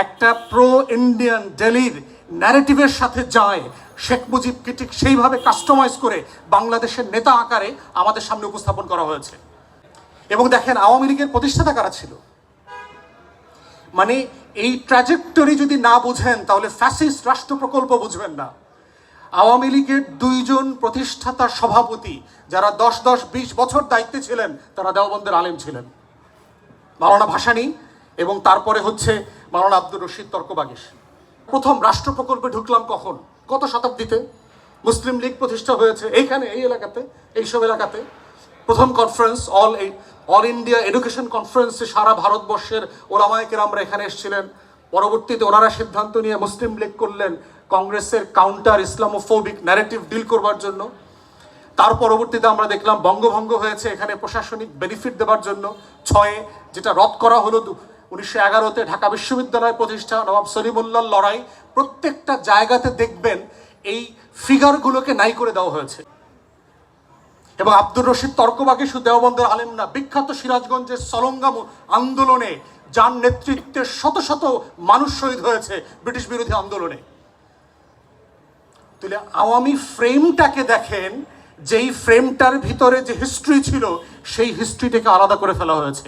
একটা pro Indian দিল্লির ন্যারেটিভের সাথে যায়, শেখ মুজিবকে ঠিক সেইভাবে কাস্টমাইজ করে বাংলাদেশের নেতা আকারে আমাদের সামনে উপস্থাপন করা হয়েছে। এবং দেখেন আওয়ামী লীগের প্রতিষ্ঠাতা কারা ছিল, মানে এই ট্র্যাজেক্টরি যদি না বুঝেন তাহলে ফ্যাসিস্ট রাষ্ট্র প্রকল্প বুঝবেন না। আওয়ামী লীগের দুইজন প্রতিষ্ঠাতা সভাপতি যারা 10-20 বছর দায়িত্বে ছিলেন তারা দেওবন্দের আলেম ছিলেন, মাওলানা ভাসানী এবং তারপরে হচ্ছে মাওলানা আব্দুর রশিদ তর্কবাগীশ। প্রথম রাষ্ট্র প্রকল্পে ঢুকলাম কখন, কত শতাব্দীতে মুসলিম লীগ প্রতিষ্ঠা হয়েছে এইখানে, এই এলাকাতে, এইসব এলাকাতে। প্রথম কনফারেন্স অল ইন্ডিয়া এডুকেশন কনফারেন্সে সারা ভারতবর্ষের ওলামায়ে কেরামরা এখানে এসেছিলেন। পরবর্তীতে ওনারা সিদ্ধান্ত নিয়ে মুসলিম লীগ করলেন কংগ্রেসের কাউন্টার ইসলামোফোবিক ন্যারেটিভ ডিল করবার জন্য। তার পরবর্তীতে আমরা দেখলাম বঙ্গভঙ্গ হয়েছে এখানে প্রশাসনিক বেনিফিট দেওয়ার জন্য। 6-এ যেটা রদ করা হলো 1911-তে ঢাকা বিশ্ববিদ্যালয় প্রতিষ্ঠা, নবাব সলিমুল্লাহর লড়াই, প্রত্যেকটা জায়গাতে দেখবেন এই ফিগারগুলোকে নাই করে দেওয়া হয়েছে। এবং আব্দুর রশিদ তর্কবাগীশ শুধু দেওবন্দের আলেম না, বিখ্যাত সিরাজগঞ্জের সলঙ্গাম আন্দোলনে যার নেতৃত্বে শত শত মানুষ শহীদ হয়েছে ব্রিটিশ বিরোধী আন্দোলনে। তাহলে আওয়ামী ফ্রেমটাকে দেখেন, যেই ফ্রেমটার ভিতরে যে হিস্ট্রি ছিল সেই হিস্ট্রিটাকে আলাদা করে ফেলা হয়েছে।